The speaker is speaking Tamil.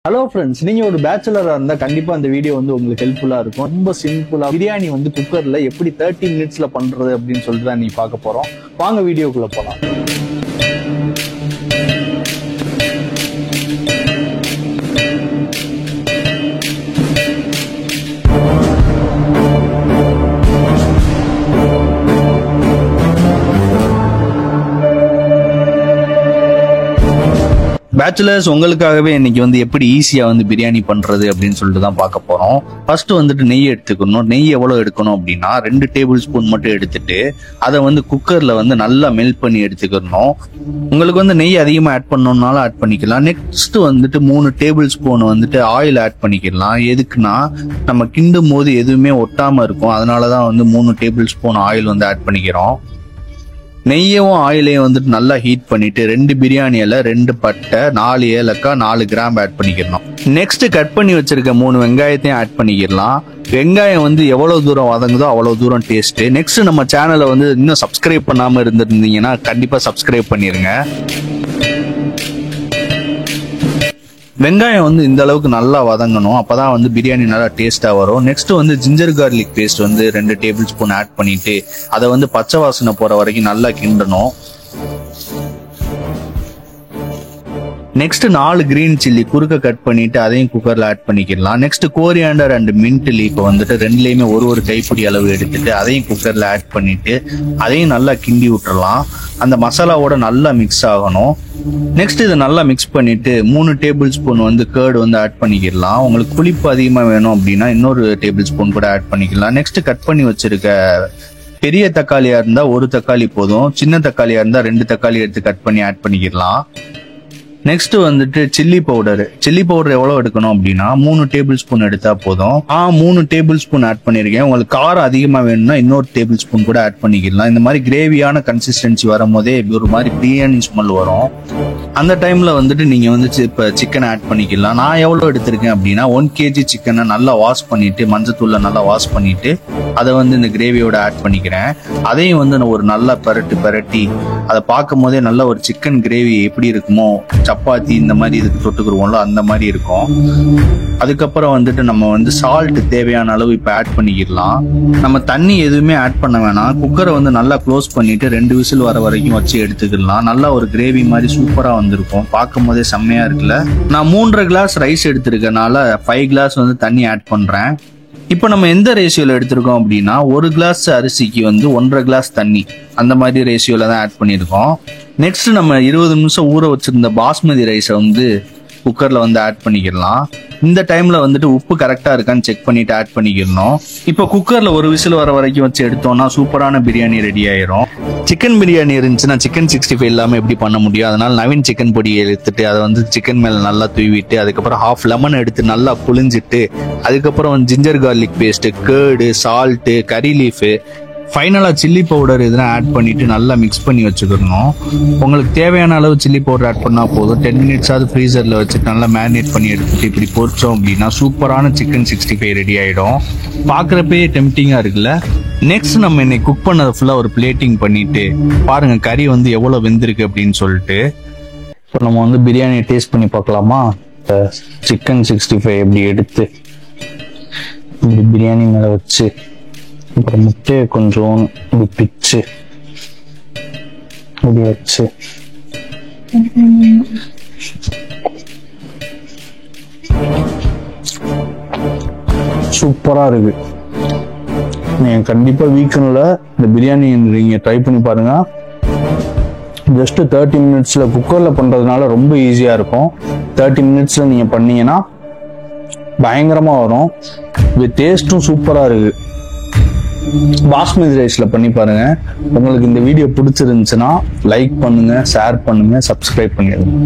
ஹலோ ஃப்ரெண்ட்ஸ், நீங்க ஒரு பேச்சுலரா இருந்தா கண்டிப்பா அந்த வீடியோ வந்து உங்களுக்கு ஹெல்ப்ஃபுல்லா இருக்கும். ரொம்ப சிம்பிளா பிரியாணி வந்து குக்கர்ல எப்படி 30 மினிட்ஸ்ல பண்றது அப்படின்னு சொல்லிட்டு தான் நீ பார்க்க போறோம். வாங்க வீடியோக்குள்ள போலாம். பேச்சுலர்ஸ் உங்களுக்காகவே இன்னைக்கு வந்து எப்படி ஈஸியா வந்து பிரியாணி பண்றது அப்படின்னு சொல்லிட்டு தான் பார்க்க போறோம். ஃபர்ஸ்ட் வந்துட்டு நெய் எடுத்துக்கணும். நெய் எவ்வளவு எடுக்கணும் அப்படின்னா 2 டேபிள் ஸ்பூன் மட்டும் எடுத்துட்டு அதை வந்து குக்கர்ல வந்து நல்லா மெல்ட் பண்ணி எடுத்துக்கணும். உங்களுக்கு வந்து நெய் அதிகமா ஆட் பண்ணணும்னாலும் ஆட் பண்ணிக்கலாம். நெக்ஸ்ட் வந்துட்டு 3 டேபிள் ஸ்பூன் வந்துட்டு ஆயில் ஆட் பண்ணிக்கலாம். எதுக்குன்னா நம்ம கிண்டும் போது எதுவுமே ஒட்டாம இருக்கும். அதனாலதான் வந்து 3 டேபிள் ஸ்பூன் ஆயில் வந்து ஆட் பண்ணிக்கிறோம். நெய்யவும் ஆயிலையும் வந்துட்டு நல்லா ஹீட் பண்ணிட்டு 2 பிரியாணி இலை, 2 பட்டை, 4 ஏலக்காய், 4 கிராம் ஆட் பண்ணிக்கிறோம். நெக்ஸ்ட் கட் பண்ணி வச்சிருக்க 3 வெங்காயத்தையும் ஆட் பண்ணிக்கலாம். வெங்காயம் வந்து எவ்வளவு தூரம் வதங்குதோ அவ்வளவு தூரம் டேஸ்ட். நெக்ஸ்ட் நம்ம சேனலை வந்து இன்னும் சப்ஸ்கிரைப் பண்ணாம இருந்திருந்தீங்கன்னா கண்டிப்பா சப்ஸ்கிரைப் பண்ணிருங்க. வெங்காயம் வந்து இந்த அளவுக்கு நல்லா வதங்கணும். அப்பதான் வந்து பிரியாணி நல்லா டேஸ்டா வரும். நெக்ஸ்ட் வந்து ஜிஞ்சர் கார்லிக் பேஸ்ட் வந்து 2 டேபிள் ஸ்பூன் ஆட் பண்ணிட்டு அதை வந்து பச்சை வாசனை போற வரைக்கும் நல்லா கிண்டணும். நெக்ஸ்ட் 4 கிரீன் சில்லி குறுக்க கட் பண்ணிட்டு அதையும் குக்கர்ல ஆட் பண்ணிக்கலாம். Next coriander and mint leaf வந்துட்டு 2லயுமே ஒரு கைப்பிடி அளவு எடுத்துட்டு அதையும் குக்கர்ல ஆட் பண்ணிட்டு அதையும் நல்லா கிண்டி விட்டுறலாம். அந்த மசாலாவோட நல்லா மிக்ஸ் ஆகணும். நெக்ஸ்ட் இதை நல்லா மிக்ஸ் பண்ணிட்டு 3 டேபிள் ஸ்பூன் வந்து கர்டு வந்து ஆட் பண்ணிக்கலாம். உங்களுக்கு புளிப்பு அதிகமா வேணும் அப்படின்னா இன்னொரு டேபிள் ஸ்பூன் கூட ஆட் பண்ணிக்கலாம். நெக்ஸ்ட் கட் பண்ணி வச்சிருக்க பெரிய தக்காளியா இருந்தா 1 தக்காளி போதும். சின்ன தக்காளியா இருந்தா 2 தக்காளி எடுத்து கட் பண்ணி ஆட் பண்ணிக்கலாம். நெக்ஸ்ட் வந்துட்டு சில்லி பவுடர் எவ்வளவு எடுக்கணும் அப்படின்னா 3 டேபிள் ஸ்பூன் எடுத்தா போதும். 3 டேபிள் ஸ்பூன் ஆட் பண்ணிருக்கேன். உங்களுக்கு காரம் அதிகமா வேணும்னா இன்னொரு டேபிள் ஸ்பூன் கூட ஆட் பண்ணிக்கலாம். இந்த மாதிரி கிரேவியான கன்சிஸ்டன்சி வரும் போதே ஒரு மாதிரி பிரியாணி ஸ்மெல் வரும். அந்த டைம்ல வந்துட்டு நீங்க வந்து இப்ப சிக்கன் ஆட் பண்ணிக்கலாம். நான் எவ்வளவு எடுத்திருக்கேன் அப்படின்னா 1 kg சிக்கனை நல்லா வாஷ் பண்ணிட்டு மஞ்சத்தூள்ல நல்லா வாஷ் பண்ணிட்டு அதை வந்து இந்த கிரேவியோட ஆட் பண்ணிக்கிறேன். அதையும் வந்து ஒரு நல்லா பரட்டி அதை பார்க்கும் போதே நல்ல ஒரு சிக்கன் கிரேவி எப்படி இருக்குமோ, சப்பாத்தி இந்த மாதிரி இதுக்கு தொட்டுக்குருவோம்ல அந்த மாதிரி இருக்கும். அதுக்கப்புறம் வந்துட்டு நம்ம வந்து சால்ட் தேவையான அளவு இப்ப ஆட் பண்ணிக்கலாம். நம்ம தண்ணி எதுவுமே ஆட் பண்ண வேணாம். குக்கரை வந்து நல்லா க்ளோஸ் பண்ணிட்டு 2 விசில் வர வரைக்கும் வச்சு எடுத்துக்கலாம். நல்லா ஒரு கிரேவி மாதிரி சூப்பரா வந்திருக்கும். பார்க்கும் போதே செம்மையா இருக்குல்ல. நான் 3.5 கிளாஸ் ரைஸ் எடுத்திருக்கனால 5 கிளாஸ் வந்து தண்ணி ஆட் பண்றேன். இப்போ நம்ம எந்த ரேஷியோல எடுத்திருக்கோம் அப்படின்னா 1 கிளாஸ் அரிசிக்கு வந்து 1.5 கிளாஸ் தண்ணி அந்த மாதிரி ரேஷியோல தான் ஆட் பண்ணியிருக்கோம். நெக்ஸ்ட் நம்ம 20 நிமிஷம் ஊற வச்சிருந்த பாஸ்மதி ரைஸை வந்து குக்கர்ல வந்து ஆட் பண்ணிக்கலாம். இந்த டைம்ல வந்துட்டு உப்பு கரெக்டா இருக்கான்னு செக் பண்ணிட்டு ஆட் பண்ணிக்கணும். இப்போ குக்கர்ல ஒரு விசில் வர வரைக்கும் வச்சு எடுத்தோம்னா சூப்பரான பிரியாணி ரெடி ஆயிரும். சிக்கன் பிரியாணி இருந்துச்சுன்னா சிக்கன் 65 இல்லாம எப்படி பண்ண முடியும்? அதனால நவீன் சிக்கன் பொடி எடுத்துட்டு அதை வந்து சிக்கன் மேல நல்லா தூவிட்டு அதுக்கப்புறம் ½ லெமன் எடுத்து நல்லா புளிஞ்சிட்டு அதுக்கப்புறம் ginger garlic paste, curd, salt, curry leaf, ஃபைனலா சில்லி பவுடர் இதெல்லாம் ஆட் பண்ணிட்டு நல்லா மிக்ஸ் பண்ணி வச்சுக்கணும். உங்களுக்கு தேவையான அளவு சில்லி பவுடர் ஆட் பண்ணா போதும். 10 மினிட்ஸ் ஆகுது ஃப்ரீசர்ல வச்சுட்டு நல்லா மேரினேட் பண்ணி எடுத்துட்டு இப்படி பொரிச்சோம் அப்படின்னா சூப்பரான சிக்கன் 65 ரெடி ஆயிடும். பாக்குறப்பே டெம்டிங்கா இருக்குல்ல. நெக்ஸ்ட் நம்ம இன்னைக்கு குக் பண்ணதை ஃபுல்லா ஒரு பிளேட்டிங் பண்ணிட்டு பாருங்க கறி வந்து எவ்வளவு வெந்திருக்கு அப்படின்னு சொல்லிட்டு. இப்போ நம்ம வந்து பிரியாணி டேஸ்ட் பண்ணி பார்க்கலாமா? சிக்கன் 65 எப்படி எடுத்து இப்படி பிரியாணி மேல வச்சு அப்புறம் முட்டையை கொஞ்சம் இப்படி பிச்சு இப்படி வச்சு சூப்பரா இருக்கு. நீங்க கண்டிப்பா வீக்கெண்ட்ல இந்த பிரியாணி நீங்க ட்ரை பண்ணி பாருங்க. ஜஸ்ட் 30 மினிட்ஸ்ல குக்கர்ல பண்றதுனால ரொம்ப ஈஸியா இருக்கும். 30 மினிட்ஸ்ல நீங்க பண்ணீங்கன்னா பயங்கரமா வரும். இது டேஸ்டும் சூப்பரா இருக்கு. பாஸ்மதி ரைஸ்ல பண்ணி பாருங்க. உங்களுக்கு இந்த வீடியோ பிடிச்சிருந்துச்சுன்னா லைக் பண்ணுங்க, ஷேர் பண்ணுங்க, சப்ஸ்கிரைப் பண்ணிடுங்க.